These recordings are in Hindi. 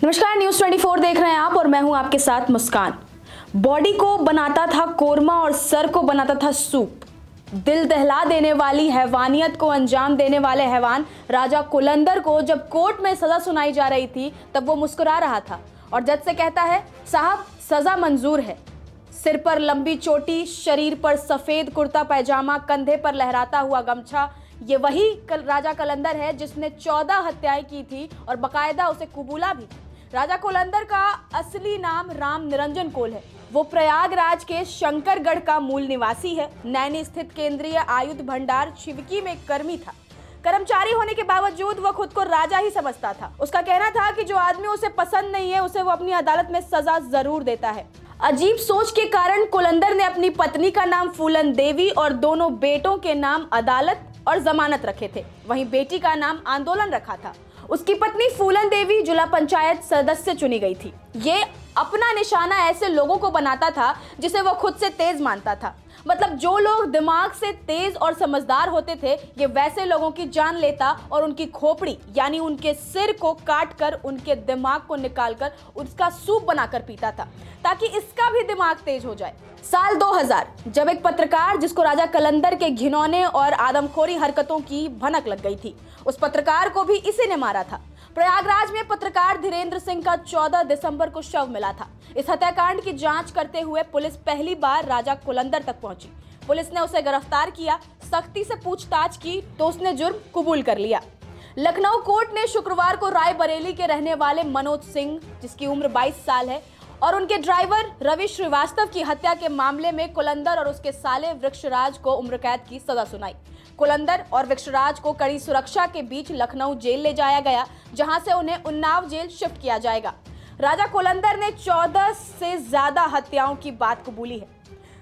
नमस्कार, न्यूज़ 24 देख रहे हैं आप और मैं हूं आपके साथ मुस्कान। बॉडी को बनाता था कोरमा और सर को बनाता था सूप। दिल दहला देने वाली हैवानियत को अंजाम देने वाले हैवान राजा कुलंदर को जब कोर्ट में सजा सुनाई जा रही थी तब वो मुस्कुरा रहा था और जज से कहता है, साहब सजा मंजूर है। सिर पर लंबी चोटी, शरीर पर सफेद कुर्ता पैजामा, कंधे पर लहराता हुआ गमछा, ये वही राजा कुलंदर है जिसने 14 हत्याएं की थी और बकायदा उसे कबूला भी। राजा कुलंदर का असली नाम राम निरंजन कोल है। वो प्रयागराज के शंकरगढ़ का मूल निवासी है। नैनी स्थित केंद्रीय आयुध भंडार शिवकी में कर्मी था। कर्मचारी होने के बावजूद वो खुद को राजा ही समझता था। उसका कहना था कि जो आदमी उसे पसंद नहीं है उसे वो अपनी अदालत में सजा जरूर देता है। अजीब सोच के कारण कुलंदर ने अपनी पत्नी का नाम फूलन देवी और दोनों बेटों के नाम अदालत और जमानत रखे थे। वहीं बेटी का नाम आंदोलन रखा था। उसकी पत्नी फूलन देवी जिला पंचायत सदस्य चुनी गई थी। ये अपना निशाना ऐसे लोगों को बनाता था जिसे वो खुद से तेज मानता था। मतलब जो लोग दिमाग से तेज और समझदार होते थे, ये वैसे लोगों की जान लेता और उनकी खोपड़ी यानी उनके सिर को काट कर उनके दिमाग को निकालकर उसका सूप बनाकर पीता था ताकि इसका भी दिमाग तेज हो जाए। साल 2000 जब एक पत्रकार जिसको राजा कुलंदर के घिनौने और आदमखोरी हरकतों की भनक लग गई थी, उस पत्रकार को भी इसी ने मारा था। प्रयागराज में पत्रकार धीरेन्द्र सिंह का 14 दिसंबर को शव मिला था। इस हत्याकांड की जांच करते हुए पुलिस पहली बार राजा कुलंदर तक पहुंची। पुलिस ने उसे गिरफ्तार किया, सख्ती से पूछताछ की तो उसने जुर्म कबूल कर लिया। लखनऊ कोर्ट ने शुक्रवार को रायबरेली के रहने वाले मनोज सिंह, जिसकी उम्र 22 साल है, और उनके ड्राइवर रवि श्रीवास्तव की हत्या के मामले में कुलंदर और उसके साले वृक्षराज को उम्र कैद की सजा सुनाई। कुलंदर और वृक्षराज को कड़ी सुरक्षा के बीच लखनऊ जेल ले जाया गया, जहां से उन्हें उन्नाव जेल शिफ्ट किया जाएगा। राजा कुलंदर ने 14 से ज्यादा हत्याओं की बात कबूली है।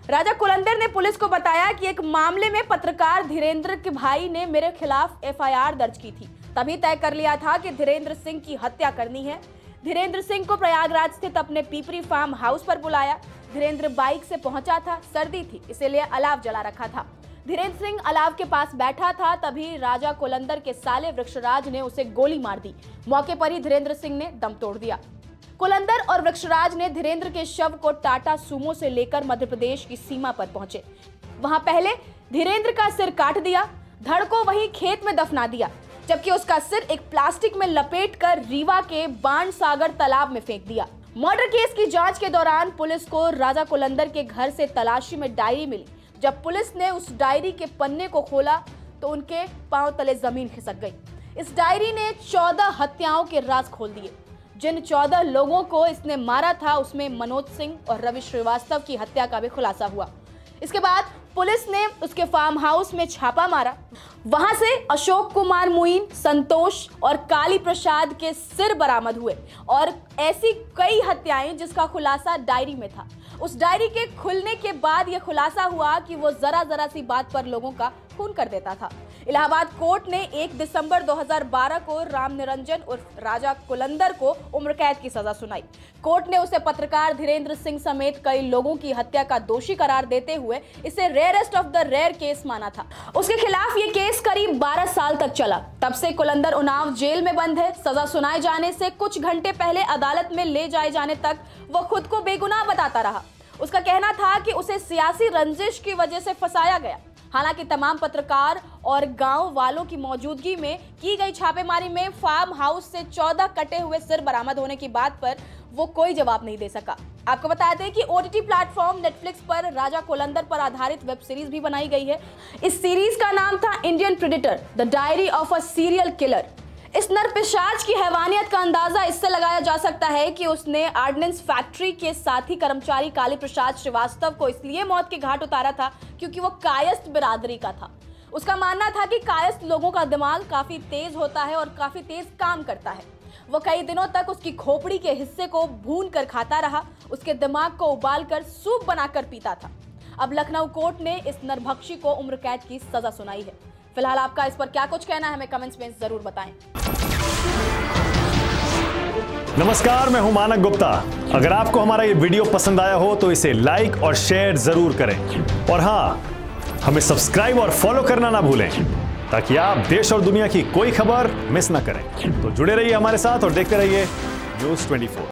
राजा कुलंदर ने पुलिस को बताया कि एक मामले में पत्रकार धीरेन्द्र के भाई ने मेरे खिलाफ FIR दर्ज की थी। तभी तय कर लिया था कि धीरेन्द्र सिंह की हत्या करनी है। धीरेन्द्र सिंह को प्रयागराज स्थित अपने पीपरी फार्म हाउस पर बुलाया। धीरेन्द्र बाइक से पहुंचा था, सर्दी थी इसीलिए अलाव जला रखा था। धीरेन्द्र सिंह अलाव के पास बैठा था, तभी राजा कुलंदर के साले वृक्षराज ने उसे गोली मार दी। मौके पर ही धीरेन्द्र सिंह ने दम तोड़ दिया। कुलंदर और वृक्षराज ने धीरेन्द्र के शव को टाटा सूमो से लेकर मध्य प्रदेश की सीमा पर पहुंचे। वहां पहले धीरेन्द्र का सिर काट दिया, धड़ को वहीं खेत में दफना दिया, जबकि उसका सिर एक प्लास्टिक में लपेटकर रीवा के बाणसागर तालाब में फेंक दिया। मर्डर केस की जांच के दौरान पुलिस को राजा कुलंदर के घर से तलाशी में डायरी मिली। जब पुलिस ने उस डायरी के पन्ने को खोला तो उनके पांव तले जमीन खिसक गई। इस डायरी ने 14 हत्याओं के राज खोल दिए। जिन 14 लोगों को इसने मारा था उसमें मनोज सिंह और रवि श्रीवास्तव की हत्या का भी खुलासा हुआ। इसके बाद पुलिस ने उसके फार्म हाउस में छापा मारा। वहां से अशोक कुमार मुइन, संतोष और काली प्रसाद के सिर बरामद हुए और ऐसी कई हत्याएं जिसका खुलासा डायरी में था। उस डायरी के खुलने के बाद यह खुलासा हुआ कि वो जरा सी बात पर लोगों का खून कर देता था। इलाहाबाद कोर्ट ने 1 दिसंबर 2012 को राम निरंजन उर्फ राजा कुलंदर को उम्र कैद की सजा सुनाई। कोर्ट ने उसे पत्रकार धीरेन्द्र सिंह समेत कई लोगों की हत्या का दोषी करार देते हुए इसे rarest of the rare case माना था। उसके खिलाफ ये केस करीब 12 साल तक चला। तब से कुलंदर उन्नाव जेल में बंद है। सजा सुनाए जाने से कुछ घंटे पहले अदालत में ले जाए जाने तक वो खुद को बेगुनाह बताता रहा। उसका कहना था कि उसे सियासी रंजिश की वजह से फंसाया गया। हालांकि तमाम पत्रकार और गांव वालों की मौजूदगी में की गई छापेमारी में फार्म हाउस से 14 कटे हुए सिर बरामद होने की बात पर वो कोई जवाब नहीं दे सका। आपको बता दें कि OTT प्लेटफॉर्म नेटफ्लिक्स पर राजा कुलंदर पर आधारित वेब सीरीज भी बनाई गई है। इस सीरीज का नाम था Indian predator the diary of a serial killer. इस नरपिशाच की हैवानियत का अंदाजा इससे लगाया जा सकता है कि उसने ऑर्डिनेंस फैक्ट्री के साथी कर्मचारी काली प्रसाद श्रीवास्तव को इसलिए मौत के घाट उतारा था क्योंकि वो कायस्थ बिरादरी का था। उसका मानना था कि कायस्थ लोगों का दिमाग काफी तेज होता है और काफी तेज काम करता है। वो कई दिनों तक उसकी खोपड़ी के हिस्से को भून कर खाता रहा, उसके दिमाग को उबाल कर सूप बनाकर पीता था। अब लखनऊ कोर्ट ने इस नरभक्षी को उम्र कैद की सजा सुनाई है। फिलहाल आपका इस पर क्या कुछ कहना है, हमें कमेंट्स में जरूर बताएं। नमस्कार, मैं हूं मानक गुप्ता। अगर आपको हमारा ये वीडियो पसंद आया हो तो इसे लाइक और शेयर जरूर करें और हां, हमें सब्सक्राइब और फॉलो करना ना भूलें ताकि आप देश और दुनिया की कोई खबर मिस ना करें। तो जुड़े रहिए हमारे साथ और देखते रहिए न्यूज़ 24।